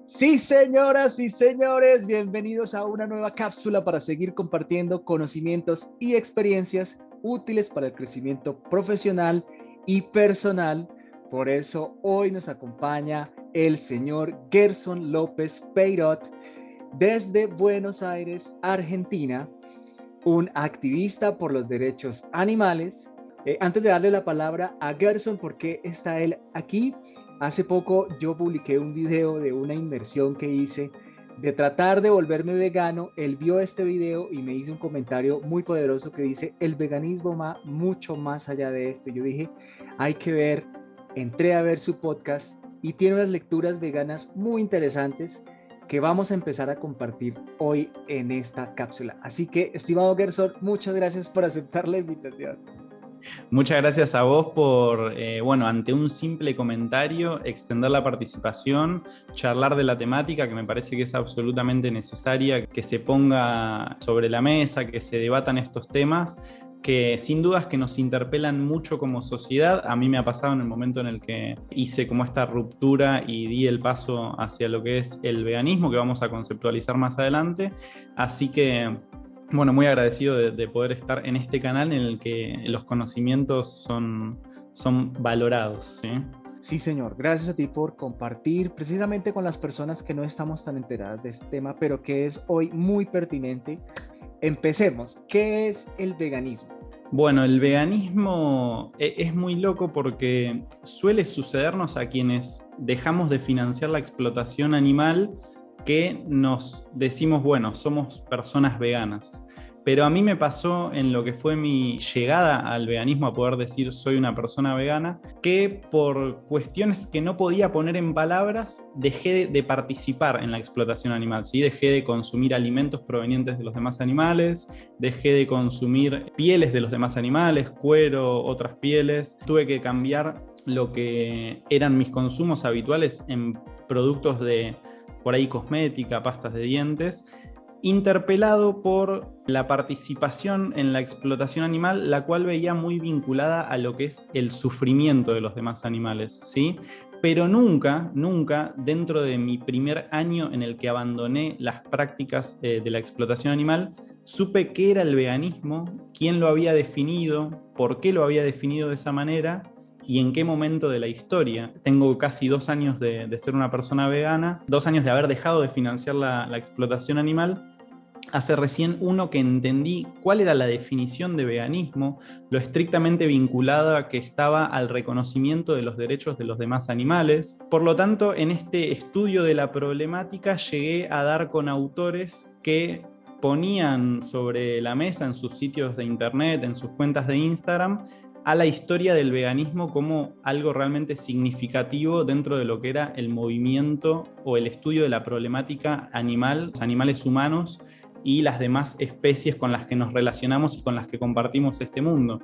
Sí, señoras y señores, bienvenidos a una nueva cápsula para seguir compartiendo conocimientos y experiencias útiles para el crecimiento profesional y personal. Por eso hoy nos acompaña el señor Gerson López Peirot desde Buenos Aires, Argentina, un activista por los derechos animales. Antes de darle la palabra a Gerson, ¿por qué está él aquí? Hace poco yo publiqué un video de una inversión que hice de tratar de volverme vegano. Él vio este video y me hizo un comentario muy poderoso que dice: el veganismo va mucho más allá de esto. Yo dije, hay que ver, entré a ver su podcast y tiene unas lecturas veganas muy interesantes que vamos a empezar a compartir hoy en esta cápsula. Así que, estimado Gerson, muchas gracias por aceptar la invitación. Muchas gracias a vos por, ante un simple comentario, extender la participación, charlar de la temática, que me parece que es absolutamente necesaria, que se ponga sobre la mesa, que se debatan estos temas, que sin dudas que nos interpelan mucho como sociedad. A mí me ha pasado en el momento en el que hice como esta ruptura y di el paso hacia lo que es el veganismo, que vamos a conceptualizar más adelante. Así que muy agradecido de poder estar en este canal en el que los conocimientos son valorados, ¿sí? Sí, señor. Gracias a ti por compartir precisamente con las personas que no estamos tan enteradas de este tema, pero que es hoy muy pertinente. Empecemos. ¿Qué es el veganismo? Bueno, el veganismo es muy loco porque suele sucedernos a quienes dejamos de financiar la explotación animal que nos decimos, bueno, somos personas veganas. Pero a mí me pasó en lo que fue mi llegada al veganismo, a poder decir soy una persona vegana, que por cuestiones que no podía poner en palabras, dejé de participar en la explotación animal, ¿sí? Dejé de consumir alimentos provenientes de los demás animales, dejé de consumir pieles de los demás animales, cuero, otras pieles. Tuve que cambiar lo que eran mis consumos habituales en productos de, por ahí, cosmética, pastas de dientes, interpelado por la participación en la explotación animal, la cual veía muy vinculada a lo que es el sufrimiento de los demás animales, ¿sí? Pero nunca dentro de mi primer año en el que abandoné las prácticas de la explotación animal, supe qué era el veganismo, quién lo había definido, por qué lo había definido de esa manera y en qué momento de la historia. Tengo casi 2 años de ser una persona vegana, 2 años de haber dejado de financiar la explotación animal. Hace recién uno que entendí cuál era la definición de veganismo, lo estrictamente vinculada que estaba al reconocimiento de los derechos de los demás animales. Por lo tanto, en este estudio de la problemática llegué a dar con autores que ponían sobre la mesa en sus sitios de internet, en sus cuentas de Instagram, a la historia del veganismo como algo realmente significativo dentro de lo que era el movimiento o el estudio de la problemática animal, los animales humanos y las demás especies con las que nos relacionamos y con las que compartimos este mundo.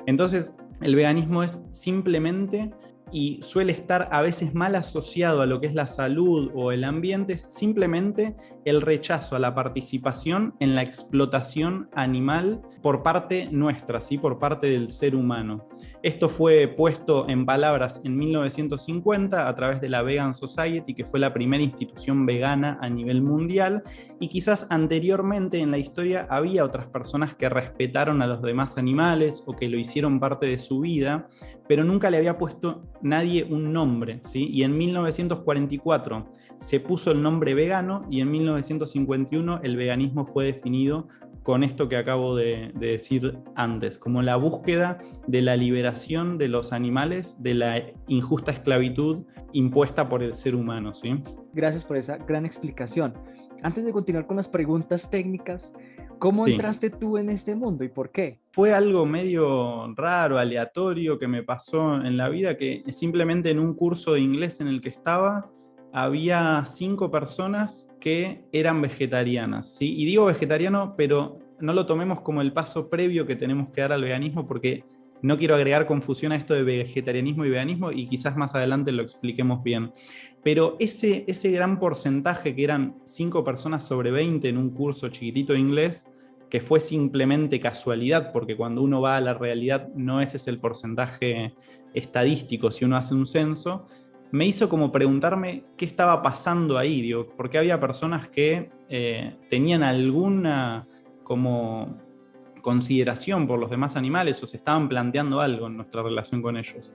Entonces, el veganismo es simplemente, y suele estar a veces mal asociado a lo que es la salud o el ambiente, es simplemente el rechazo a la participación en la explotación animal por parte nuestra, ¿sí? Por parte del ser humano. Esto fue puesto en palabras en 1950 a través de la Vegan Society, que fue la primera institución vegana a nivel mundial, y quizás anteriormente en la historia había otras personas que respetaron a los demás animales o que lo hicieron parte de su vida, pero nunca le había puesto nadie un nombre, ¿sí? Y en 1944 se puso el nombre vegano y en 1951 el veganismo fue definido con esto que acabo de decir antes, como la búsqueda de la liberación de los animales de la injusta esclavitud impuesta por el ser humano, ¿sí? Gracias por esa gran explicación. Antes de continuar con las preguntas técnicas, ¿cómo entraste tú en este mundo y por qué? Fue algo medio raro, aleatorio que me pasó en la vida, que simplemente en un curso de inglés en el que estaba, había 5 personas que eran vegetarianas, ¿sí? Y digo vegetariano, pero no lo tomemos como el paso previo que tenemos que dar al veganismo, porque no quiero agregar confusión a esto de vegetarianismo y veganismo, y quizás más adelante lo expliquemos bien. Pero ese gran porcentaje, que eran 5 personas sobre 20 en un curso chiquitito de inglés, que fue simplemente casualidad, porque cuando uno va a la realidad no ese es el porcentaje estadístico si uno hace un censo, me hizo como preguntarme qué estaba pasando ahí, digo, porque había personas que tenían alguna como consideración por los demás animales o se estaban planteando algo en nuestra relación con ellos.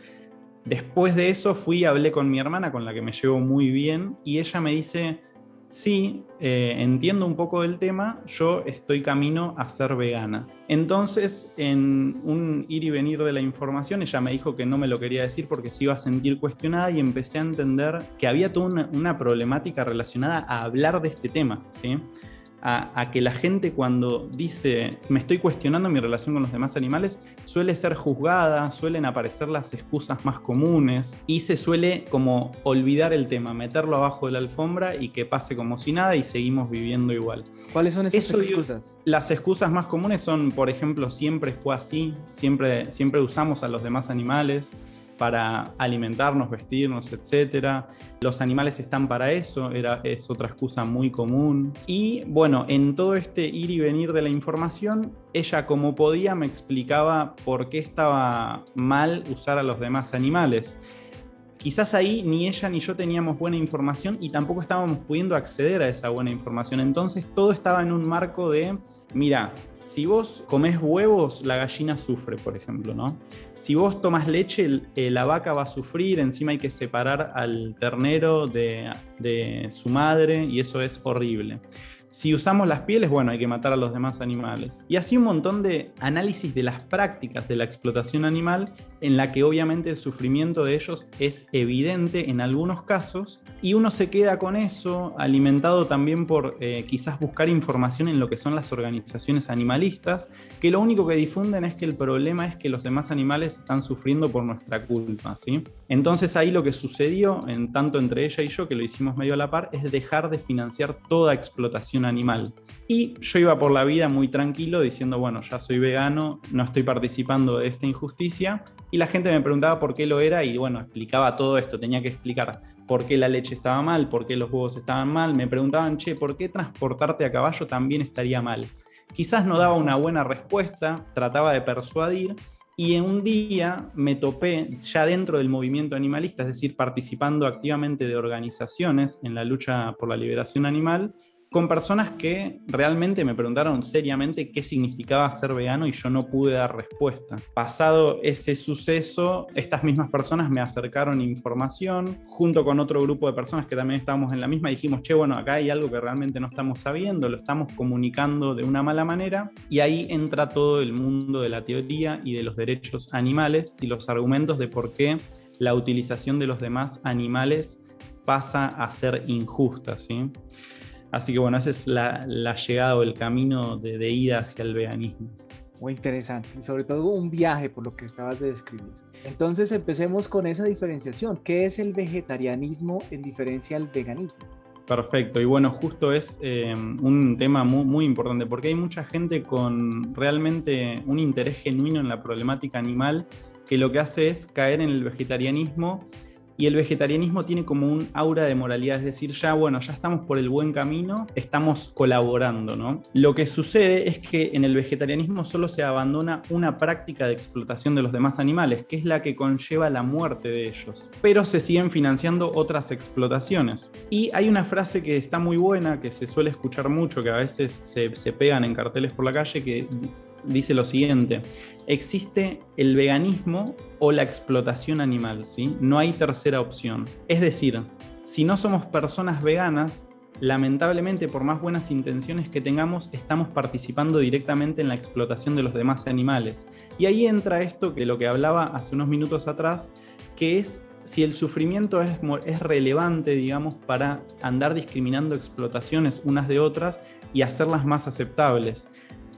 Después de eso fui y hablé con mi hermana, con la que me llevo muy bien, y ella me dice, sí, entiendo un poco del tema, yo estoy camino a ser vegana. Entonces, en un ir y venir de la información, ella me dijo que no me lo quería decir porque se iba a sentir cuestionada y empecé a entender que había toda una problemática relacionada a hablar de este tema, ¿sí? A que la gente cuando dice me estoy cuestionando mi relación con los demás animales suele ser juzgada, suelen aparecer las excusas más comunes y se suele como olvidar el tema, meterlo abajo de la alfombra y que pase como si nada y seguimos viviendo igual. ¿Cuáles son esas excusas? Las excusas más comunes son, por ejemplo, siempre fue así, siempre usamos a los demás animales para alimentarnos, vestirnos, etc. Los animales están para eso, es otra excusa muy común. Y bueno, en todo este ir y venir de la información, ella como podía me explicaba por qué estaba mal usar a los demás animales. Quizás ahí ni ella ni yo teníamos buena información y tampoco estábamos pudiendo acceder a esa buena información. Entonces todo estaba en un marco de, mira, si vos comés huevos, la gallina sufre, por ejemplo, ¿no? Si vos tomás leche, la vaca va a sufrir, encima hay que separar al ternero de su madre y eso es horrible. Si usamos las pieles, bueno, hay que matar a los demás animales. Y así un montón de análisis de las prácticas de la explotación animal en la que obviamente el sufrimiento de ellos es evidente en algunos casos y uno se queda con eso alimentado también por quizás buscar información en lo que son las organizaciones animalistas, que lo único que difunden es que el problema es que los demás animales están sufriendo por nuestra culpa, ¿sí? Entonces ahí lo que sucedió, tanto entre ella y yo, que lo hicimos medio a la par, es dejar de financiar toda explotación animal. Y yo iba por la vida muy tranquilo diciendo, bueno, ya soy vegano, no estoy participando de esta injusticia, y la gente me preguntaba por qué lo era y bueno, explicaba todo esto, tenía que explicar por qué la leche estaba mal, por qué los huevos estaban mal, me preguntaban, che, ¿por qué transportarte a caballo también estaría mal? Quizás no daba una buena respuesta, trataba de persuadir, y en un día me topé ya dentro del movimiento animalista, es decir, participando activamente de organizaciones en la lucha por la liberación animal, con personas que realmente me preguntaron seriamente qué significaba ser vegano y yo no pude dar respuesta. Pasado ese suceso, estas mismas personas me acercaron información, junto con otro grupo de personas que también estábamos en la misma, dijimos, che, bueno, acá hay algo que realmente no estamos sabiendo, lo estamos comunicando de una mala manera, y ahí entra todo el mundo de la teoría y de los derechos animales y los argumentos de por qué la utilización de los demás animales pasa a ser injusta, ¿sí? Así que bueno, esa es la llegada o el camino de ida hacia el veganismo. Muy interesante, y sobre todo un viaje por lo que acabas de describir. Entonces empecemos con esa diferenciación. ¿Qué es el vegetarianismo en diferencia al veganismo? Perfecto, y bueno, justo es un tema muy, muy importante, porque hay mucha gente con realmente un interés genuino en la problemática animal que lo que hace es caer en el vegetarianismo. Y el vegetarianismo tiene como un aura de moralidad, es decir, ya estamos por el buen camino, estamos colaborando, ¿no? Lo que sucede es que en el vegetarianismo solo se abandona una práctica de explotación de los demás animales, que es la que conlleva la muerte de ellos, pero se siguen financiando otras explotaciones. Y hay una frase que está muy buena, que se suele escuchar mucho, que a veces se pegan en carteles por la calle, que dice lo siguiente: existe el veganismo o la explotación animal, ¿sí? No hay tercera opción. Es decir, si no somos personas veganas, lamentablemente, por más buenas intenciones que tengamos, estamos participando directamente en la explotación de los demás animales. Y ahí entra esto que lo que hablaba hace unos minutos atrás, que es si el sufrimiento es relevante, digamos, para andar discriminando explotaciones unas de otras y hacerlas más aceptables.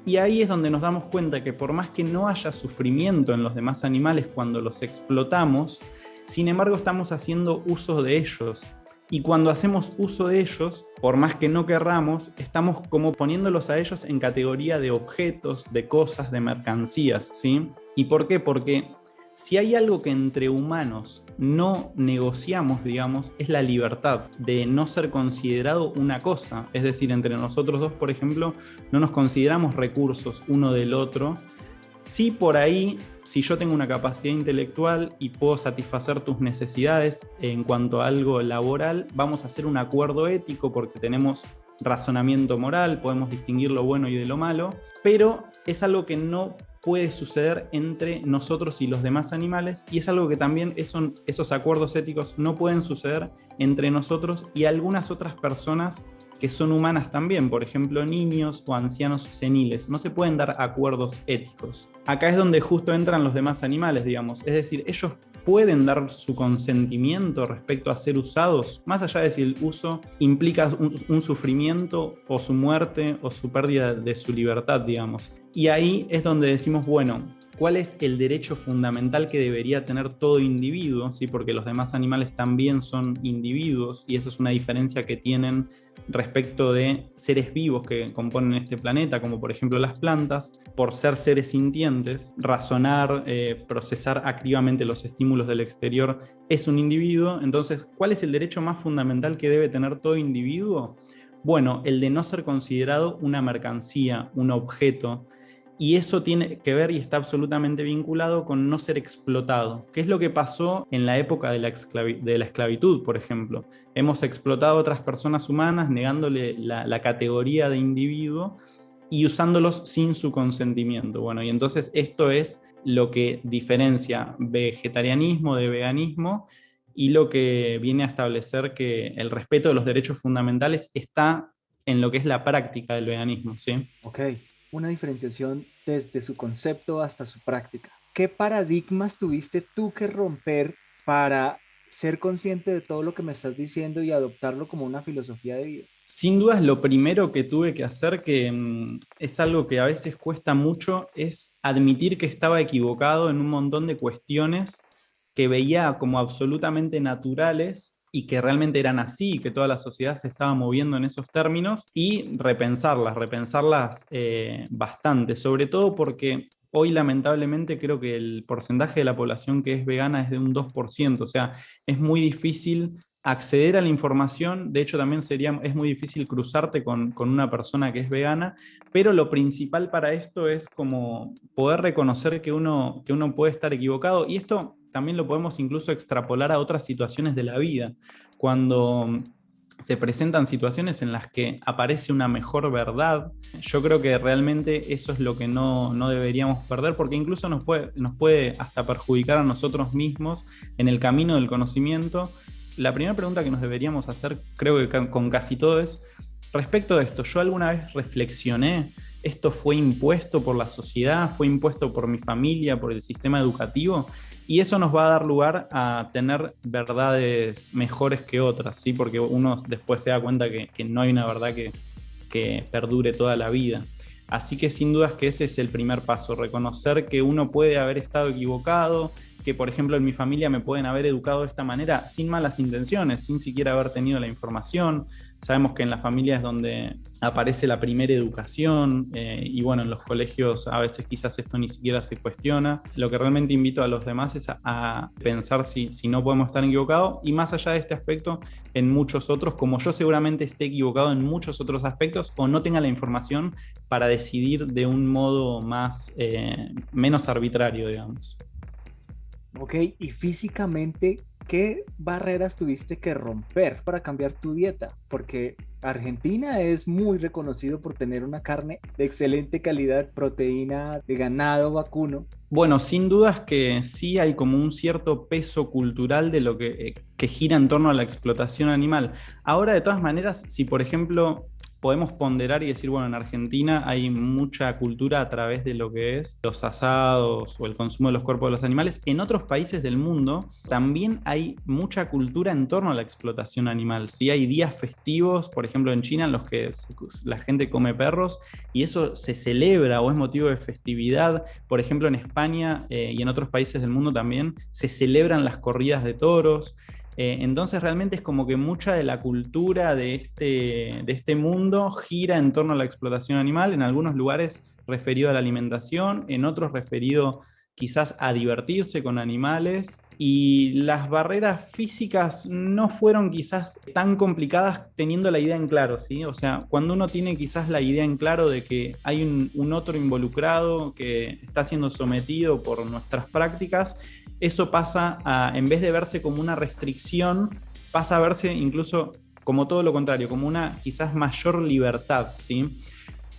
Y ahí es donde nos damos cuenta que por más que no haya sufrimiento en los demás animales cuando los explotamos, sin embargo estamos haciendo uso de ellos. Y cuando hacemos uso de ellos, por más que no querramos, estamos como poniéndolos a ellos en categoría de objetos, de cosas, de mercancías, ¿sí? ¿Y por qué? Porque si hay algo que entre humanos no negociamos, digamos, es la libertad de no ser considerado una cosa. Es decir, entre nosotros dos, por ejemplo, no nos consideramos recursos uno del otro, Sí, por ahí, si yo tengo una capacidad intelectual y puedo satisfacer tus necesidades en cuanto a algo laboral, vamos a hacer un acuerdo ético porque tenemos razonamiento moral, podemos distinguir lo bueno y de lo malo, pero es algo que no puede suceder entre nosotros y los demás animales, y es algo que también esos acuerdos éticos no pueden suceder entre nosotros y algunas otras personas que son humanas también, por ejemplo, niños o ancianos seniles. No se pueden dar acuerdos éticos. Acá es donde justo entran los demás animales, digamos. Es decir, ellos pueden dar su consentimiento respecto a ser usados, más allá de si el uso implica un sufrimiento o su muerte o su pérdida de su libertad, digamos. Y ahí es donde decimos, bueno, ¿cuál es el derecho fundamental que debería tener todo individuo? ¿Sí? Porque los demás animales también son individuos y eso es una diferencia que tienen respecto de seres vivos que componen este planeta, como por ejemplo las plantas, por ser seres sintientes, razonar, procesar activamente los estímulos del exterior, es un individuo. Entonces, ¿cuál es el derecho más fundamental que debe tener todo individuo? Bueno, el de no ser considerado una mercancía, un objeto. Y eso tiene que ver y está absolutamente vinculado con no ser explotado, que es lo que pasó en la época de la esclavitud, por ejemplo. Hemos explotado a otras personas humanas negándole la categoría de individuo y usándolos sin su consentimiento. Bueno, y entonces esto es lo que diferencia vegetarianismo de veganismo y lo que viene a establecer que el respeto de los derechos fundamentales está en lo que es la práctica del veganismo, ¿sí? Ok, una diferenciación desde su concepto hasta su práctica. ¿Qué paradigmas tuviste tú que romper para ser consciente de todo lo que me estás diciendo y adoptarlo como una filosofía de vida? Sin dudas, lo primero que tuve que hacer, que es algo que a veces cuesta mucho, es admitir que estaba equivocado en un montón de cuestiones que veía como absolutamente naturales y que realmente eran así, que toda la sociedad se estaba moviendo en esos términos, y repensarlas bastante, sobre todo porque hoy lamentablemente creo que el porcentaje de la población que es vegana es de un 2%, o sea, es muy difícil acceder a la información. De hecho también es muy difícil cruzarte con una persona que es vegana, pero lo principal para esto es como poder reconocer que uno puede estar equivocado, y esto también lo podemos incluso extrapolar a otras situaciones de la vida. Cuando se presentan situaciones en las que aparece una mejor verdad, yo creo que realmente eso es lo que no deberíamos perder, porque incluso nos puede hasta perjudicar a nosotros mismos en el camino del conocimiento. La primera pregunta que nos deberíamos hacer, creo que con casi todo, es: respecto de esto, ¿yo alguna vez reflexioné? ¿Esto fue impuesto por la sociedad? ¿Fue impuesto por mi familia, por el sistema educativo? Y eso nos va a dar lugar a tener verdades mejores que otras, ¿sí? Porque uno después se da cuenta que no hay una verdad que perdure toda la vida. Así que sin dudas que ese es el primer paso, reconocer que uno puede haber estado equivocado, que por ejemplo en mi familia me pueden haber educado de esta manera sin malas intenciones, sin siquiera haber tenido la información. Sabemos que en las familias es donde aparece la primera educación, y bueno, en los colegios a veces quizás esto ni siquiera se cuestiona. Lo que realmente invito a los demás es a pensar si no podemos estar equivocados, y más allá de este aspecto, en muchos otros, como yo seguramente esté equivocado en muchos otros aspectos o no tenga la información para decidir de un modo menos arbitrario, digamos. Ok, y físicamente, ¿qué barreras tuviste que romper para cambiar tu dieta? Porque Argentina es muy reconocido por tener una carne de excelente calidad, proteína de ganado vacuno. Bueno, sin dudas que sí hay como un cierto peso cultural de lo que gira en torno a la explotación animal. Ahora, de todas maneras, si por ejemplo podemos ponderar y decir, bueno, en Argentina hay mucha cultura a través de lo que es los asados o el consumo de los cuerpos de los animales, en otros países del mundo también hay mucha cultura en torno a la explotación animal. Sí, hay días festivos, por ejemplo en China, en los que la gente come perros y eso se celebra o es motivo de festividad. Por ejemplo, en España y en otros países del mundo también se celebran las corridas de toros. Entonces realmente es como que mucha de la cultura de este mundo gira en torno a la explotación animal, en algunos lugares referido a la alimentación, en otros referido quizás a divertirse con animales, y las barreras físicas no fueron quizás tan complicadas teniendo la idea en claro, ¿sí? O sea, cuando uno tiene quizás la idea en claro de que hay un otro involucrado que está siendo sometido por nuestras prácticas, eso pasa a, en vez de verse como una restricción, pasa a verse incluso como todo lo contrario, como una quizás mayor libertad, ¿sí?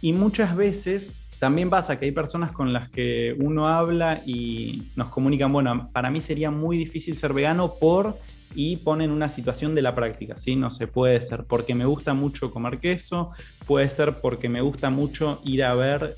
Y muchas veces también pasa que hay personas con las que uno habla y nos comunican, bueno, para mí sería muy difícil ser vegano y ponen una situación de la práctica, ¿sí? No sé, puede ser porque me gusta mucho comer queso, puede ser porque me gusta mucho ir a ver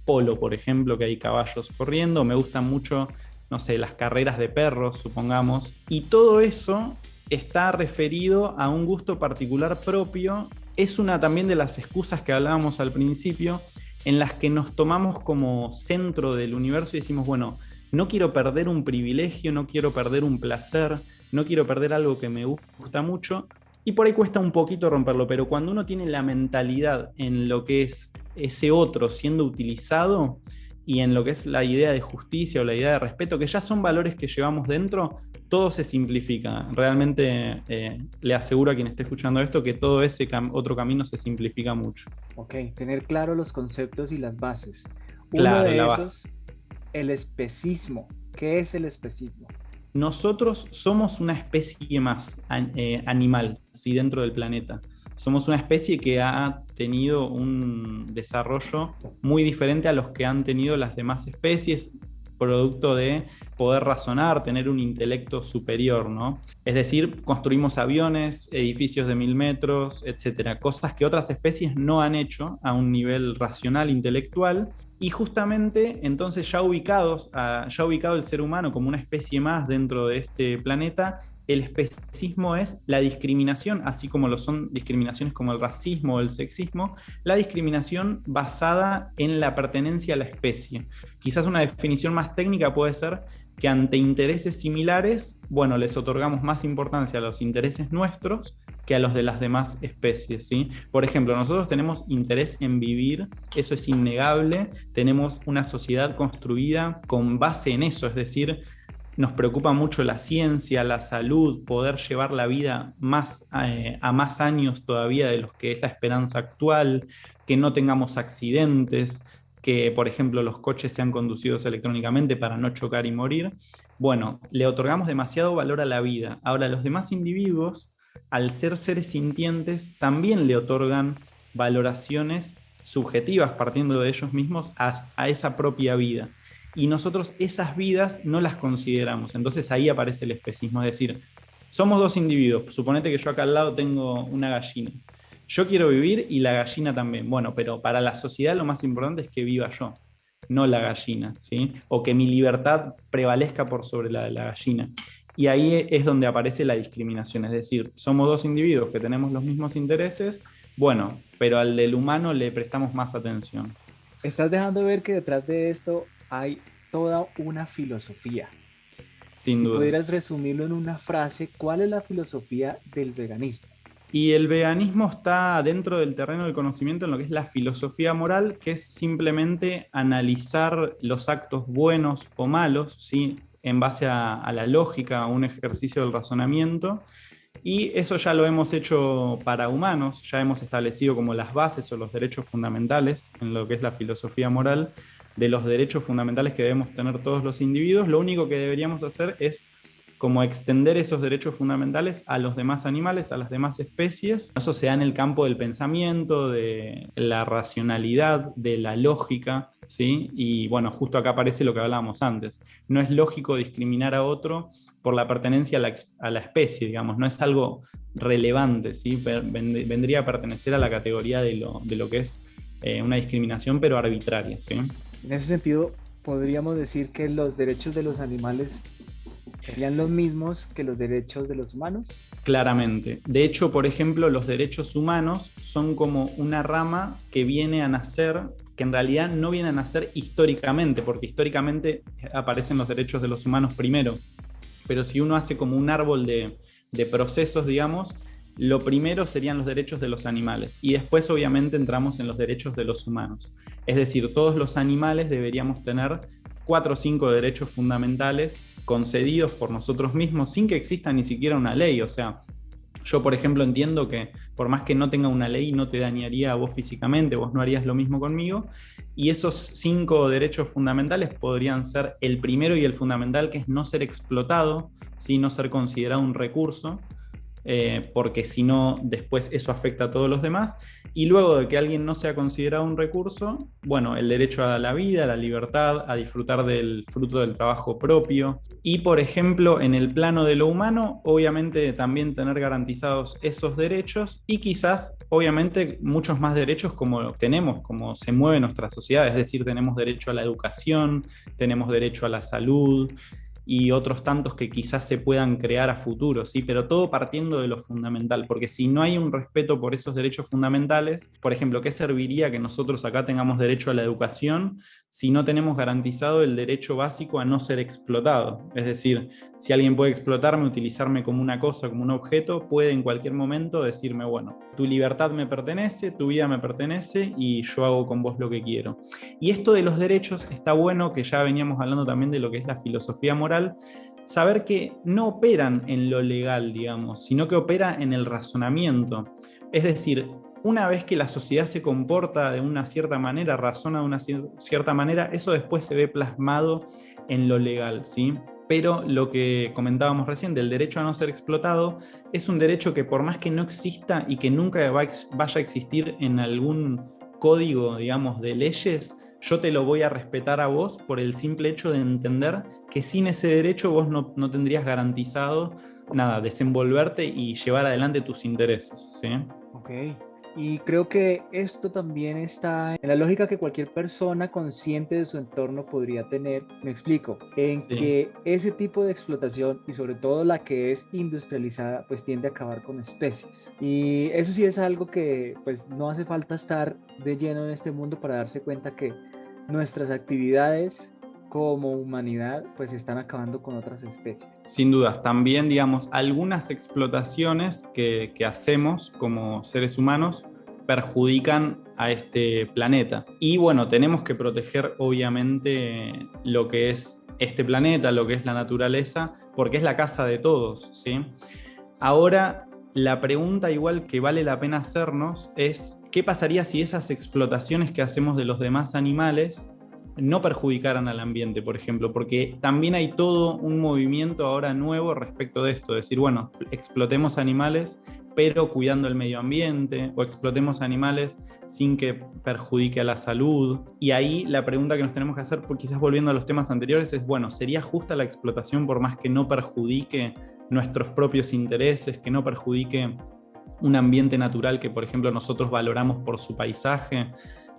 polo, por ejemplo, que hay caballos corriendo, me gustan mucho, no sé, las carreras de perros, supongamos, y todo eso está referido a un gusto particular propio. Es una también de las excusas que hablábamos al principio, en las que nos tomamos como centro del universo y decimos, bueno, no quiero perder un privilegio, no quiero perder un placer, no quiero perder algo que me gusta mucho, y por ahí cuesta un poquito romperlo, pero cuando uno tiene la mentalidad en lo que es ese otro siendo utilizado y en lo que es la idea de justicia o la idea de respeto, que ya son valores que llevamos dentro, todo se simplifica. Realmente le aseguro a quien esté escuchando esto que todo ese otro camino se simplifica mucho. Ok, tener claro los conceptos y las bases. Uno Claro, de la base. esos, el especismo. ¿Qué es el especismo? Nosotros somos una especie más animal, ¿sí? Dentro del planeta. Somos una especie que ha tenido un desarrollo muy diferente a los que han tenido las demás especies, producto de poder razonar, tener un intelecto superior, ¿no? Es decir, construimos aviones, edificios de 1000 metros, etcétera, cosas que otras especies no han hecho a un nivel racional, intelectual. Y justamente entonces ya ubicado el ser humano como una especie más dentro de este planeta, el especismo es la discriminación, así como lo son discriminaciones como el racismo o el sexismo, la discriminación basada en la pertenencia a la especie. Quizás una definición más técnica puede ser que ante intereses similares, bueno, les otorgamos más importancia a los intereses nuestros que a los de las demás especies, ¿sí? Por ejemplo, nosotros tenemos interés en vivir, eso es innegable, tenemos una sociedad construida con base en eso, es decir, nos preocupa mucho la ciencia, la salud, poder llevar la vida a más años todavía de los que es la esperanza actual, que no tengamos accidentes, que por ejemplo los coches sean conducidos electrónicamente para no chocar y morir. Bueno, le otorgamos demasiado valor a la vida. Ahora, los demás individuos, al ser seres sintientes, también le otorgan valoraciones subjetivas partiendo de ellos mismos a esa propia vida. Y nosotros esas vidas no las consideramos. Entonces ahí aparece el especismo, es decir, somos dos individuos, suponete que yo acá al lado tengo una gallina. Yo quiero vivir y la gallina también. Bueno, pero para la sociedad lo más importante es que viva yo, no la gallina, ¿sí? O que mi libertad prevalezca por sobre la de la gallina. Y ahí es donde aparece la discriminación, es decir, somos dos individuos que tenemos los mismos intereses, bueno, pero al del humano le prestamos más atención. Estás dejando ver que detrás de esto hay toda una filosofía. Sin Si pudieras dudas. resumirlo en una frase, ¿cuál es la filosofía del veganismo? Y el veganismo está dentro del terreno del conocimiento en lo que es la filosofía moral, que es simplemente analizar los actos buenos o malos, ¿sí? En base a la lógica, a un ejercicio del razonamiento. Y eso ya lo hemos hecho para humanos, ya hemos establecido como las bases o los derechos fundamentales en lo que es la filosofía moral de los derechos fundamentales que debemos tener todos los individuos. Lo único que deberíamos hacer es como extender esos derechos fundamentales a los demás animales, a las demás especies. Eso se da en el campo del pensamiento, de la racionalidad, de la lógica, ¿sí? Y bueno, justo acá aparece lo que hablábamos antes. No es lógico discriminar a otro por la pertenencia a la especie, digamos, no es algo relevante, ¿sí? Vendría a pertenecer a la categoría de lo que es una discriminación, pero arbitraria, ¿sí? En ese sentido, podríamos decir que los derechos de los animales serían los mismos que los derechos de los humanos. Claramente. De hecho, por ejemplo, los derechos humanos son como una rama que viene a nacer, que en realidad no viene a nacer históricamente, porque históricamente aparecen los derechos de los humanos primero. Pero si uno hace como un árbol de procesos, digamos, lo primero serían los derechos de los animales y después obviamente entramos en los derechos de los humanos. Es decir, todos los animales deberíamos tener 4 o 5 derechos fundamentales concedidos por nosotros mismos sin que exista ni siquiera una ley. O sea, yo, por ejemplo, entiendo que por más que no tenga una ley, no te dañaría a vos físicamente, vos no harías lo mismo conmigo, y esos 5 derechos fundamentales podrían ser el primero y el fundamental, que es no ser explotado, ¿sí? No ser considerado un recurso, porque si no, después eso afecta a todos los demás. Y luego de que alguien no sea considerado un recurso, bueno, el derecho a la vida, a la libertad, a disfrutar del fruto del trabajo propio. Y, por ejemplo, en el plano de lo humano, obviamente también tener garantizados esos derechos y quizás, obviamente, muchos más derechos como tenemos, como se mueve nuestra sociedad. Es decir, tenemos derecho a la educación, tenemos derecho a la salud, y otros tantos que quizás se puedan crear a futuro, ¿sí? Pero todo partiendo de lo fundamental, porque si no hay un respeto por esos derechos fundamentales, por ejemplo, ¿qué serviría que nosotros acá tengamos derecho a la educación si no tenemos garantizado el derecho básico a no ser explotado? Es decir, si alguien puede explotarme, utilizarme como una cosa, como un objeto, puede en cualquier momento decirme, bueno, tu libertad me pertenece, tu vida me pertenece y yo hago con vos lo que quiero. Y esto de los derechos está bueno, que ya veníamos hablando también de lo que es la filosofía moral, saber que no operan en lo legal, digamos, sino que opera en el razonamiento. Es decir, una vez que la sociedad se comporta de una cierta manera, razona de una cierta manera, eso después se ve plasmado en lo legal, ¿sí? Pero lo que comentábamos recién del derecho a no ser explotado es un derecho que por más que no exista y que nunca vaya a existir en algún código, digamos, de leyes, yo te lo voy a respetar a vos por el simple hecho de entender que sin ese derecho vos no tendrías garantizado nada, desenvolverte y llevar adelante tus intereses, ¿sí? Ok. Y creo que esto también está en la lógica que cualquier persona consciente de su entorno podría tener. Me explico, en Sí. que ese tipo de explotación y sobre todo la que es industrializada pues tiende a acabar con especies. Y eso sí es algo que pues no hace falta estar de lleno en este mundo para darse cuenta que nuestras actividades como humanidad pues están acabando con otras especies. Sin dudas, también, digamos, algunas explotaciones que hacemos como seres humanos perjudican a este planeta. Y bueno, tenemos que proteger obviamente lo que es este planeta, lo que es la naturaleza, porque es la casa de todos, ¿sí? Ahora, la pregunta igual que vale la pena hacernos es, ¿qué pasaría si esas explotaciones que hacemos de los demás animales no perjudicaran al ambiente, por ejemplo? Porque también hay todo un movimiento ahora nuevo respecto de esto, decir, bueno, explotemos animales, pero cuidando el medio ambiente, o explotemos animales sin que perjudique a la salud. Y ahí la pregunta que nos tenemos que hacer, quizás volviendo a los temas anteriores, es, bueno, ¿sería justa la explotación por más que no perjudique nuestros propios intereses, que no perjudique un ambiente natural que, por ejemplo, nosotros valoramos por su paisaje?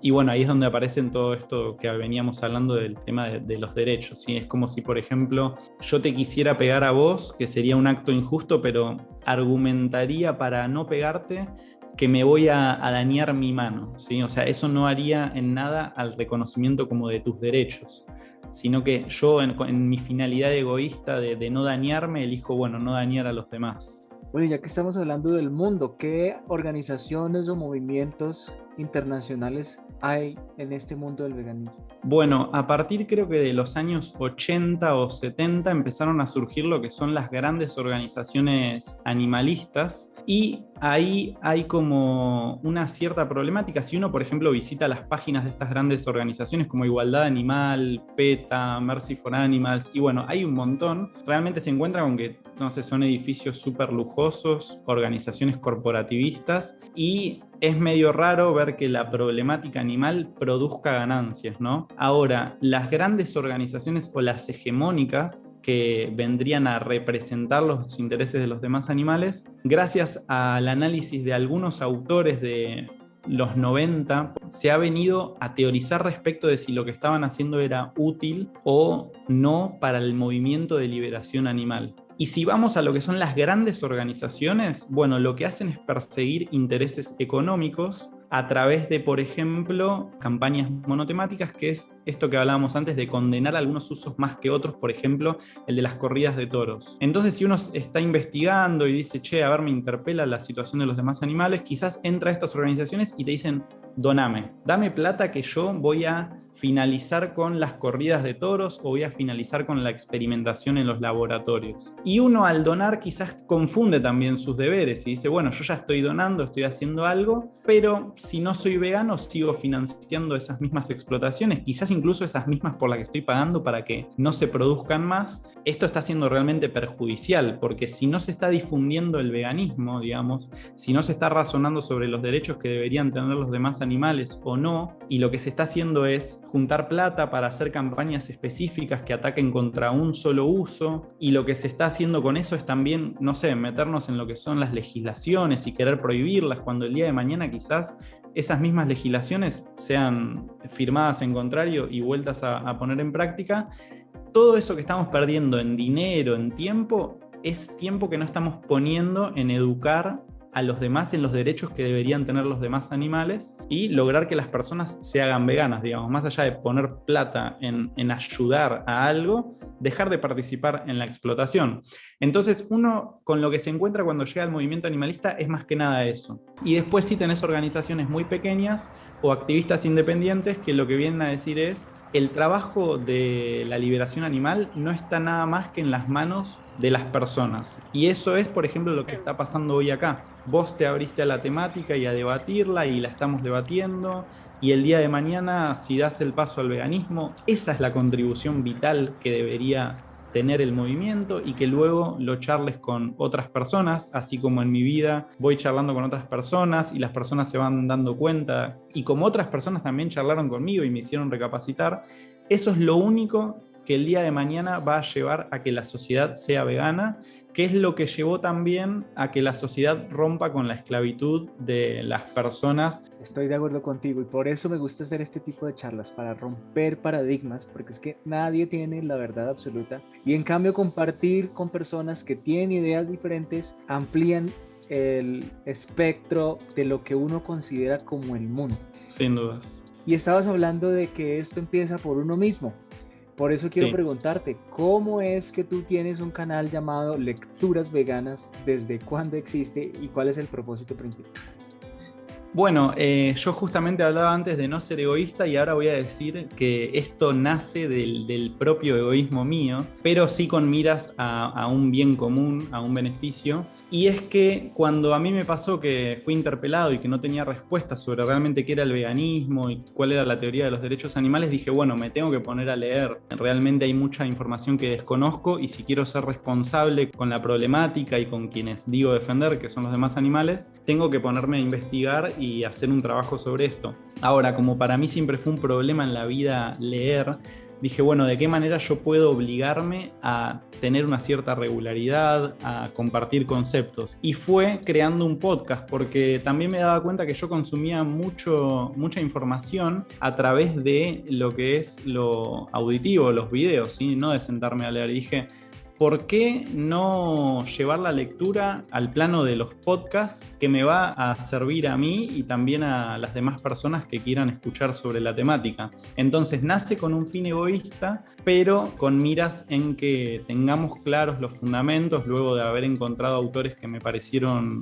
Y bueno, ahí es donde aparecen todo esto que veníamos hablando del tema de los derechos, ¿sí? Es como si, por ejemplo, yo te quisiera pegar a vos, que sería un acto injusto, pero argumentaría para no pegarte que me voy a dañar mi mano, ¿sí? O sea, eso no haría en nada al reconocimiento como de tus derechos, sino que yo en mi finalidad egoísta de no dañarme, elijo, bueno, no dañar a los demás. Bueno, ya que estamos hablando del mundo, ¿qué organizaciones o movimientos internacionales hay en este mundo del veganismo? Bueno, a partir creo que de los años 80 o 70 empezaron a surgir lo que son las grandes organizaciones animalistas y ahí hay como una cierta problemática. Si uno, por ejemplo, visita las páginas de estas grandes organizaciones como Igualdad Animal, PETA, Mercy for Animals, y bueno, hay un montón, realmente se encuentra con que, no sé, son edificios súper lujosos, organizaciones corporativistas, y es medio raro ver que la problemática animal produzca ganancias, ¿no? Ahora, las grandes organizaciones o las hegemónicas que vendrían a representar los intereses de los demás animales, gracias al análisis de algunos autores de los 90, se ha venido a teorizar respecto de si lo que estaban haciendo era útil o no para el movimiento de liberación animal. Y si vamos a lo que son las grandes organizaciones, bueno, lo que hacen es perseguir intereses económicos a través de, por ejemplo, campañas monotemáticas, que es esto que hablábamos antes de condenar algunos usos más que otros, por ejemplo, el de las corridas de toros. Entonces, si uno está investigando y dice, che, a ver, me interpela la situación de los demás animales, quizás entra a estas organizaciones y te dicen, doname, dame plata que yo voy a finalizar con las corridas de toros o voy a finalizar con la experimentación en los laboratorios. Y uno al donar quizás confunde también sus deberes y dice, bueno, yo ya estoy donando, estoy haciendo algo, pero si no soy vegano sigo financiando esas mismas explotaciones, quizás incluso esas mismas por las que estoy pagando para que no se produzcan más. Esto está siendo realmente perjudicial, porque si no se está difundiendo el veganismo, digamos, si no se está razonando sobre los derechos que deberían tener los demás animales o no, y lo que se está haciendo es juntar plata para hacer campañas específicas que ataquen contra un solo uso, y lo que se está haciendo con eso es también, no sé, meternos en lo que son las legislaciones y querer prohibirlas, cuando el día de mañana quizás esas mismas legislaciones sean firmadas en contrario y vueltas a poner en práctica. Todo eso que estamos perdiendo en dinero, en tiempo, es tiempo que no estamos poniendo en educar a los demás en los derechos que deberían tener los demás animales y lograr que las personas se hagan veganas, digamos, más allá de poner plata en ayudar a algo, dejar de participar en la explotación. Entonces, uno con lo que se encuentra cuando llega al movimiento animalista es más que nada eso. Y después sí tenés organizaciones muy pequeñas o activistas independientes que lo que vienen a decir es: el trabajo de la liberación animal no está nada más que en las manos de las personas. Y eso es, por ejemplo, lo que está pasando hoy acá. Vos te abriste a la temática y a debatirla y la estamos debatiendo. Y el día de mañana, si das el paso al veganismo, esa es la contribución vital que debería tener el movimiento, y que luego lo charles con otras personas, así como en mi vida voy charlando con otras personas y las personas se van dando cuenta, y como otras personas también charlaron conmigo y me hicieron recapacitar. Eso es lo único que el día de mañana va a llevar a que la sociedad sea vegana, que es lo que llevó también a que la sociedad rompa con la esclavitud de las personas. Estoy de acuerdo contigo, y por eso me gusta hacer este tipo de charlas, para romper paradigmas, porque es que nadie tiene la verdad absoluta, y en cambio compartir con personas que tienen ideas diferentes amplían el espectro de lo que uno considera como el mundo. Sin dudas. Y estabas hablando de que esto empieza por uno mismo. Por eso quiero preguntarte, ¿cómo es que tú tienes un canal llamado Lecturas Veganas? ¿Desde cuándo existe y cuál es el propósito principal? Bueno, yo justamente hablaba antes de no ser egoísta, y ahora voy a decir que esto nace del propio egoísmo mío, pero sí con miras a un bien común, a un beneficio. Y es que cuando a mí me pasó que fui interpelado y que no tenía respuestas sobre realmente qué era el veganismo y cuál era la teoría de los derechos animales, dije, bueno, me tengo que poner a leer. Realmente hay mucha información que desconozco, y si quiero ser responsable con la problemática y con quienes digo defender, que son los demás animales, tengo que ponerme a investigar y hacer un trabajo sobre esto. Ahora, como para mí siempre fue un problema en la vida leer, dije, bueno, ¿de qué manera yo puedo obligarme a tener una cierta regularidad, a compartir conceptos? Y fue creando un podcast, porque también me daba cuenta que yo consumía mucha información a través de lo que es lo auditivo, los videos, ¿sí? No de sentarme a leer. Y dije, ¿por qué no llevar la lectura al plano de los podcasts, que me va a servir a mí y también a las demás personas que quieran escuchar sobre la temática? Entonces nace con un fin egoísta, pero con miras en que tengamos claros los fundamentos, luego de haber encontrado autores que me parecieron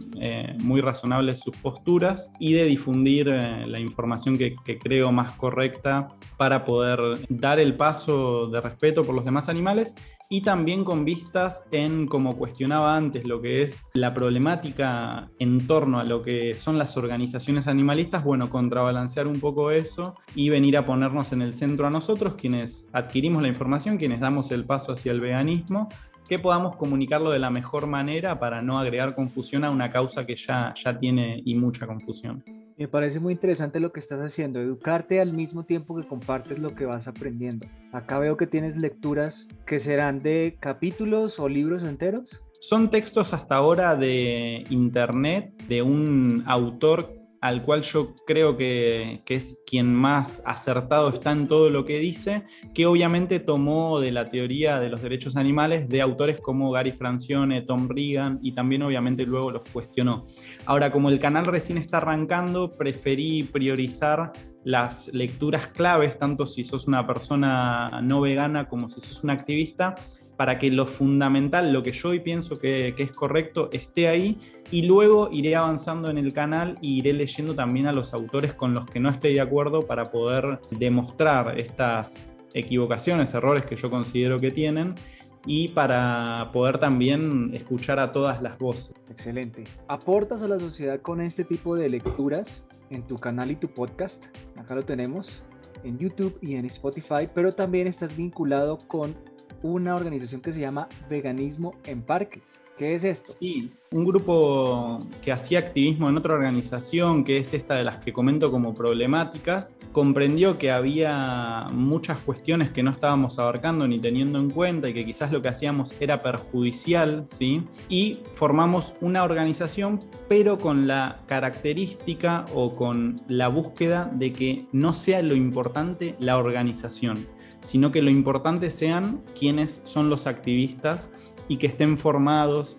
muy razonables sus posturas, y de difundir la información que creo más correcta para poder dar el paso de respeto por los demás animales, y también con vistas en, como cuestionaba antes, lo que es la problemática en torno a lo que son las organizaciones animalistas. Bueno, contrabalancear un poco eso y venir a ponernos en el centro a nosotros, quienes adquirimos la información, quienes damos el paso hacia el veganismo, que podamos comunicarlo de la mejor manera para no agregar confusión a una causa que ya tiene y mucha confusión. Me parece muy interesante lo que estás haciendo, educarte al mismo tiempo que compartes lo que vas aprendiendo. Acá veo que tienes lecturas que serán de capítulos o libros enteros. Son textos hasta ahora de internet, de un autor al cual yo creo que es quien más acertado está en todo lo que dice, que obviamente tomó de la teoría de los derechos animales de autores como Gary Francione, Tom Regan, y también obviamente luego los cuestionó. Ahora, como el canal recién está arrancando, preferí priorizar las lecturas claves, tanto si sos una persona no vegana como si sos un activista, para que lo fundamental, lo que yo hoy pienso que es correcto, esté ahí, y luego iré avanzando en el canal y iré leyendo también a los autores con los que no esté de acuerdo para poder demostrar estas equivocaciones, errores que yo considero que tienen, y para poder también escuchar a todas las voces. Excelente. ¿Aportas a la sociedad con este tipo de lecturas en tu canal y tu podcast? Acá lo tenemos en YouTube y en Spotify, pero también estás vinculado con una organización que se llama Veganismo en Parques. ¿Qué es esto? Sí, un grupo que hacía activismo en otra organización, que es esta de las que comento como problemáticas, comprendió que había muchas cuestiones que no estábamos abarcando ni teniendo en cuenta y que quizás lo que hacíamos era perjudicial, ¿sí? Y formamos una organización, pero con la característica o con la búsqueda de que no sea lo importante la organización, sino que lo importante sean quienes son los activistas y que estén formados.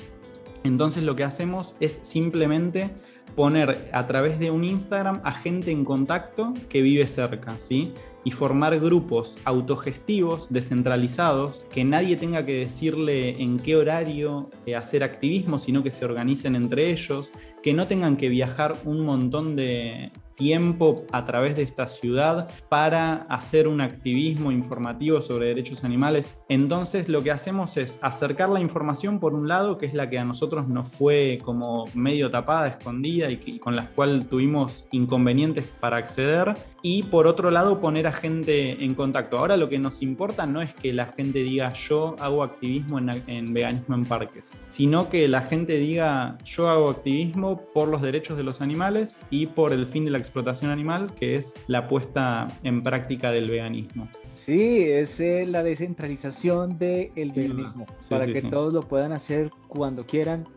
Entonces lo que hacemos es simplemente poner a través de un Instagram a gente en contacto que vive cerca, ¿sí? Y formar grupos autogestivos, descentralizados, que nadie tenga que decirle en qué horario hacer activismo, sino que se organicen entre ellos, que no tengan que viajar un montón de tiempo a través de esta ciudad para hacer un activismo informativo sobre derechos animales. Entonces lo que hacemos es acercar la información por un lado, que es la que a nosotros nos fue como medio tapada, escondida y con la cual tuvimos inconvenientes para acceder, y por otro lado poner a gente en contacto. Ahora lo que nos importa no es que la gente diga yo hago activismo en veganismo en parques, sino que la gente diga yo hago activismo por los derechos de los animales y por el fin de la explotación animal, que es la puesta en práctica del veganismo. Sí, es la descentralización del veganismo, para que todos lo puedan hacer cuando quieran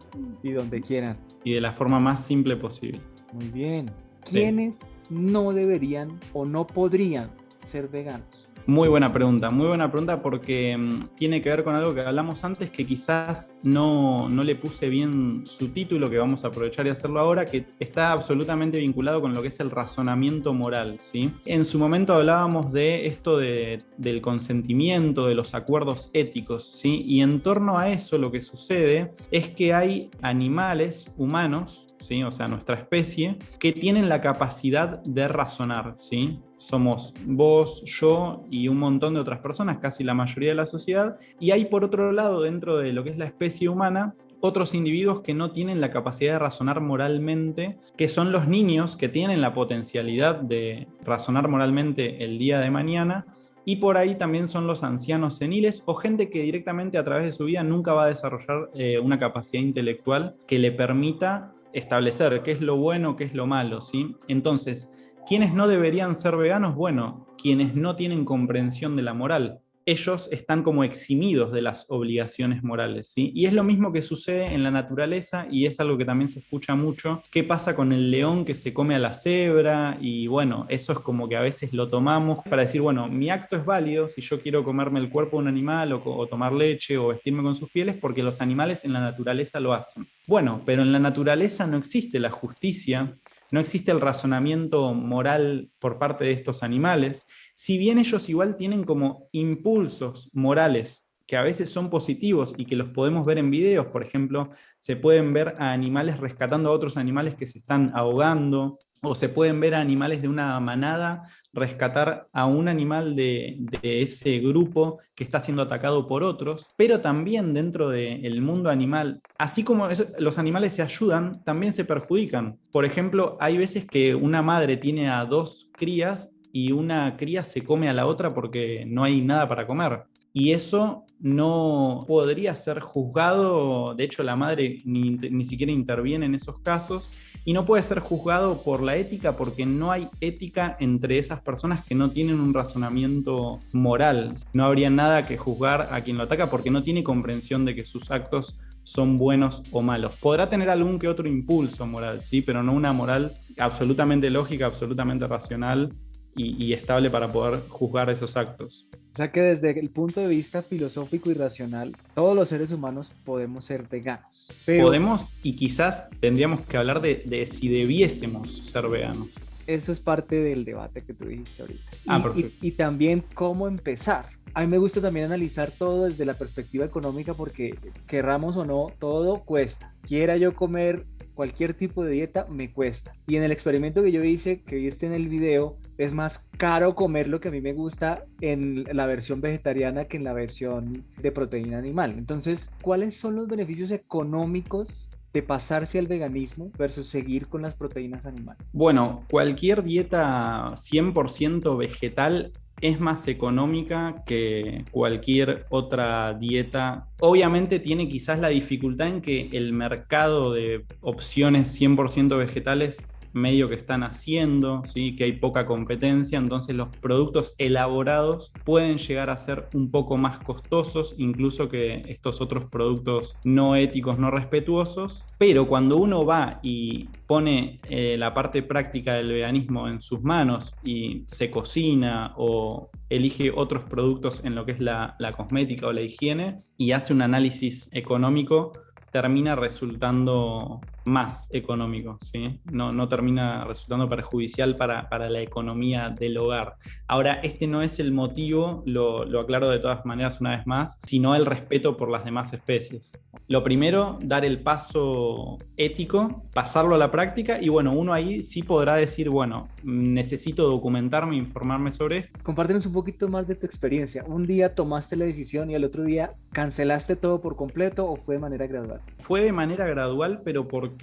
y donde quieran. Y de la forma más simple posible. Muy bien. ¿Quiénes no deberían o no podrían ser veganos? Muy buena pregunta porque tiene que ver con algo que hablamos antes, que quizás no le puse bien su título, que vamos a aprovechar y hacerlo ahora, que está absolutamente vinculado con lo que es el razonamiento moral, ¿sí? En su momento hablábamos de esto del consentimiento, de los acuerdos éticos, ¿sí? Y en torno a eso lo que sucede es que hay animales humanos, ¿sí? O sea, nuestra especie, que tienen la capacidad de razonar, ¿sí? Somos vos, yo y un montón de otras personas, casi la mayoría de la sociedad, y hay por otro lado, dentro de lo que es la especie humana, otros individuos que no tienen la capacidad de razonar moralmente, que son los niños que tienen la potencialidad de razonar moralmente el día de mañana, y por ahí también son los ancianos seniles o gente que directamente a través de su vida nunca va a desarrollar una capacidad intelectual que le permita establecer qué es lo bueno, qué es lo malo, ¿sí? Entonces, ¿quiénes no deberían ser veganos? Bueno, quienes no tienen comprensión de la moral. Ellos están como eximidos de las obligaciones morales, ¿sí? Y es lo mismo que sucede en la naturaleza y es algo que también se escucha mucho. ¿Qué pasa con el león que se come a la cebra? Y bueno, eso es como que a veces lo tomamos para decir, bueno, mi acto es válido si yo quiero comerme el cuerpo de un animal o tomar leche o vestirme con sus pieles porque los animales en la naturaleza lo hacen. Bueno, pero en la naturaleza no existe la justicia, no existe el razonamiento moral por parte de estos animales, si bien ellos igual tienen como impulsos morales que a veces son positivos y que los podemos ver en videos. Por ejemplo, se pueden ver a animales rescatando a otros animales que se están ahogando, o se pueden ver a animales de una manada rescatar a un animal de ese grupo que está siendo atacado por otros, pero también dentro del mundo animal, así como los animales se ayudan, también se perjudican. Por ejemplo, hay veces que una madre tiene a dos crías y una cría se come a la otra porque no hay nada para comer. Y eso no podría ser juzgado, de hecho la madre ni siquiera interviene en esos casos, y no puede ser juzgado por la ética porque no hay ética entre esas personas que no tienen un razonamiento moral. No habría nada que juzgar a quien lo ataca porque no tiene comprensión de que sus actos son buenos o malos. Podrá tener algún que otro impulso moral, ¿sí? Pero no una moral absolutamente lógica, absolutamente racional y estable para poder juzgar esos actos. O sea que desde el punto de vista filosófico y racional, todos los seres humanos podemos ser veganos. Pero podemos, y quizás tendríamos que hablar de si debiésemos ser veganos. Eso es parte del debate que tú dijiste ahorita. Perfecto. Y también cómo empezar. A mí me gusta también analizar todo desde la perspectiva económica porque querramos o no, todo cuesta. Quiera yo comer cualquier tipo de dieta, me cuesta. Y en el experimento que yo hice, que viste en el video, es más caro comer lo que a mí me gusta en la versión vegetariana que en la versión de proteína animal. Entonces, ¿cuáles son los beneficios económicos de pasarse al veganismo versus seguir con las proteínas animales? Bueno, cualquier dieta 100% vegetal es más económica que cualquier otra dieta. Obviamente tiene quizás la dificultad en que el mercado de opciones 100% vegetales medio que están haciendo, ¿sí? Que hay poca competencia, entonces los productos elaborados pueden llegar a ser un poco más costosos, incluso que estos otros productos no éticos, no respetuosos, pero cuando uno va y pone la parte práctica del veganismo en sus manos y se cocina o elige otros productos en lo que es la cosmética o la higiene y hace un análisis económico, termina resultando más económico, ¿sí? No termina resultando perjudicial para la economía del hogar. Ahora, este no es el motivo, lo aclaro de todas maneras una vez más, sino el respeto por las demás especies. Lo primero, dar el paso ético, pasarlo a la práctica y bueno, uno ahí sí podrá decir, bueno, necesito documentarme, informarme sobre esto. Compártenos un poquito más de tu experiencia. ¿Un día tomaste la decisión y al otro día cancelaste todo por completo o fue de manera gradual? Fue de manera gradual, pero porque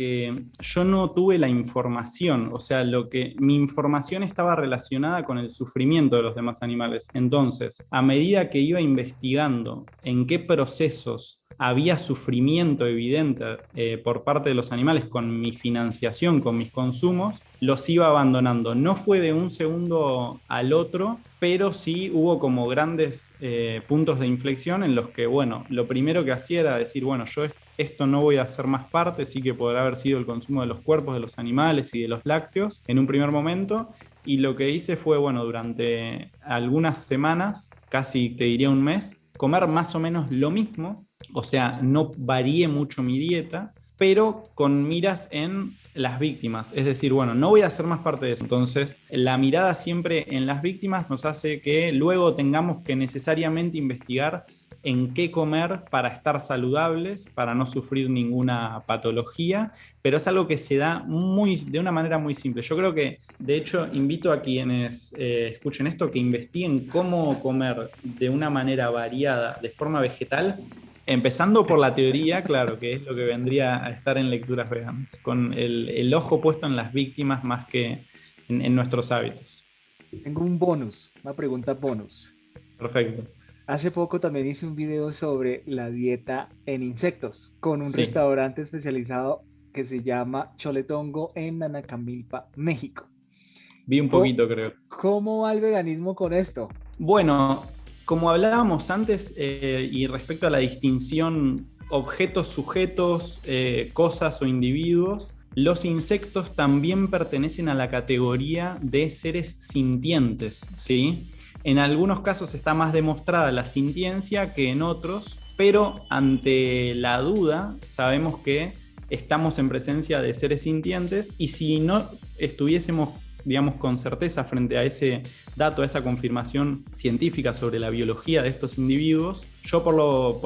yo no tuve la información, o sea, mi información estaba relacionada con el sufrimiento de los demás animales. Entonces, a medida que iba investigando en qué procesos había sufrimiento evidente por parte de los animales con mi financiación, con mis consumos, los iba abandonando. No fue de un segundo al otro, pero sí hubo como grandes puntos de inflexión en los que, bueno, lo primero que hacía era decir, bueno, yo esto no voy a hacer más parte, sí que podrá haber sido el consumo de los cuerpos de los animales y de los lácteos en un primer momento. Y lo que hice fue, bueno, durante algunas semanas, casi te diría un mes, comer más o menos lo mismo, o sea, no varié mucho mi dieta, pero con miras en las víctimas. Es decir, bueno, no voy a hacer más parte de eso. Entonces, la mirada siempre en las víctimas nos hace que luego tengamos que necesariamente investigar en qué comer para estar saludables, para no sufrir ninguna patología, pero es algo que se da de una manera muy simple. Yo creo que, de hecho, invito a quienes escuchen esto que investiguen cómo comer de una manera variada, de forma vegetal, empezando por la teoría, claro, que es lo que vendría a estar en lecturas veganas, con el ojo puesto en las víctimas más que en nuestros hábitos. Tengo un bonus, una pregunta bonus. Perfecto. Hace poco también hice un video sobre la dieta en insectos con un Sí, restaurante especializado que se llama Choletongo en Nanacamilpa, México. vi un ¿Cómo, poquito, creo. cómo va el veganismo con esto? Bueno, como hablábamos antes, y respecto a la distinción objetos, sujetos, cosas o individuos, los insectos también pertenecen a la categoría de seres sintientes, ¿sí? En algunos casos está más demostrada la sintiencia que en otros, pero ante la duda sabemos que estamos en presencia de seres sintientes y si no estuviésemos, digamos, con certeza frente a ese dato, a esa confirmación científica sobre la biología de estos individuos, yo por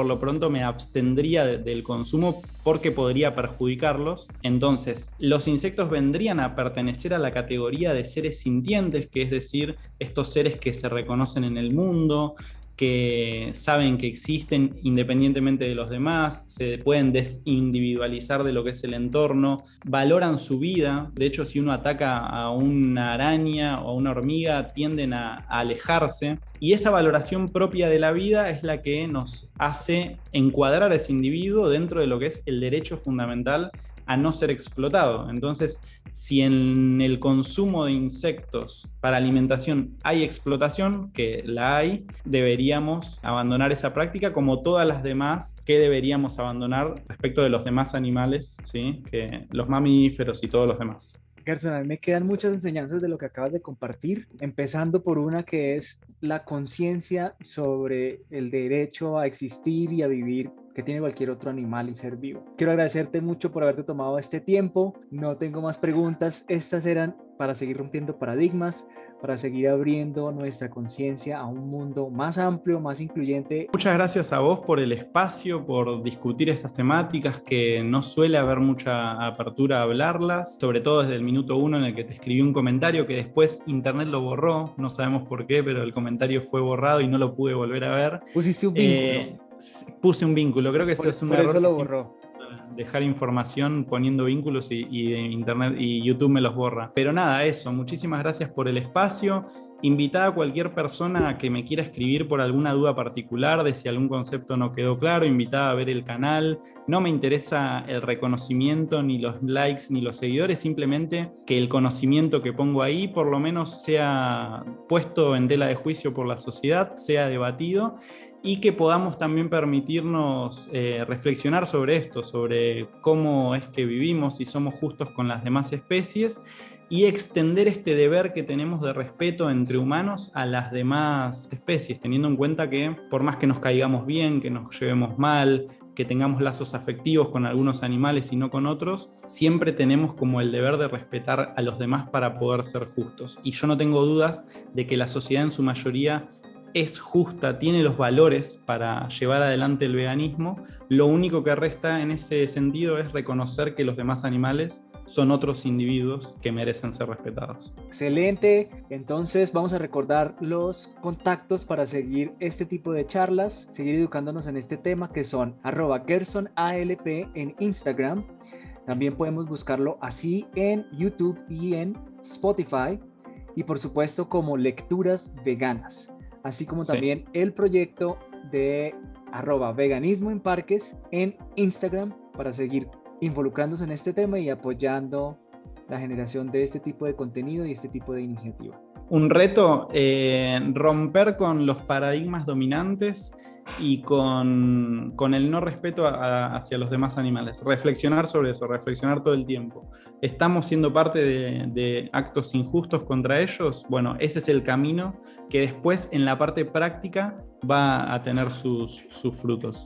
lo pronto me abstendría del consumo porque podría perjudicarlos. Entonces, los insectos vendrían a pertenecer a la categoría de seres sintientes, que es decir, estos seres que se reconocen en el mundo, que saben que existen independientemente de los demás, se pueden desindividualizar de lo que es el entorno, valoran su vida. De hecho, si uno ataca a una araña o a una hormiga, tienden a alejarse. Y esa valoración propia de la vida es la que nos hace encuadrar a ese individuo dentro de lo que es el derecho fundamental a no ser explotado. Entonces, si en el consumo de insectos para alimentación hay explotación, que la hay, deberíamos abandonar esa práctica como todas las demás que deberíamos abandonar respecto de los demás animales, ¿sí? Que los mamíferos y todos los demás. Gerson, a mí me quedan muchas enseñanzas de lo que acabas de compartir, empezando por una que es la conciencia sobre el derecho a existir y a vivir que tiene cualquier otro animal y ser vivo. Quiero agradecerte mucho por haberte tomado este tiempo. No tengo más preguntas. Estas eran para seguir rompiendo paradigmas, para seguir abriendo nuestra conciencia a un mundo más amplio, más incluyente. Muchas gracias a vos por el espacio, por discutir estas temáticas que no suele haber mucha apertura a hablarlas, sobre todo desde el minuto 1 en el que te escribí un comentario que después internet lo borró, no sabemos por qué, pero el comentario fue borrado y no lo pude volver a ver. Pusiste un vínculo. Puse un vínculo, creo que ese es un error. Por eso lo borró. Dejar información poniendo vínculos y internet y YouTube me los borra. Pero nada, eso, muchísimas gracias por el espacio. Invitada a cualquier persona que me quiera escribir por alguna duda particular de si algún concepto no quedó claro, invitada a ver el canal. No me interesa el reconocimiento, ni los likes, ni los seguidores, simplemente que el conocimiento que pongo ahí por lo menos sea puesto en tela de juicio por la sociedad, sea debatido, y que podamos también permitirnos reflexionar sobre esto, sobre cómo es que vivimos y somos justos con las demás especies, y extender este deber que tenemos de respeto entre humanos a las demás especies, teniendo en cuenta que por más que nos caigamos bien, que nos llevemos mal, que tengamos lazos afectivos con algunos animales y no con otros, siempre tenemos como el deber de respetar a los demás para poder ser justos. Y yo no tengo dudas de que la sociedad en su mayoría es justa, tiene los valores para llevar adelante el veganismo. Lo único que resta en ese sentido es reconocer que los demás animales son otros individuos que merecen ser respetados. Excelente, entonces vamos a recordar los contactos para seguir este tipo de charlas, seguir educándonos en este tema, que son @GersonALP en Instagram. También podemos buscarlo así en YouTube y en Spotify, y por supuesto como Lecturas Veganas, así como también el proyecto de @veganismo en parques en Instagram, para seguir involucrándose en este tema y apoyando la generación de este tipo de contenido y este tipo de iniciativa. Un reto, romper con los paradigmas dominantes y con el no respeto hacia los demás animales. Reflexionar sobre eso, reflexionar todo el tiempo. ¿Estamos siendo parte de actos injustos contra ellos? Bueno, ese es el camino que después en la parte práctica va a tener sus frutos.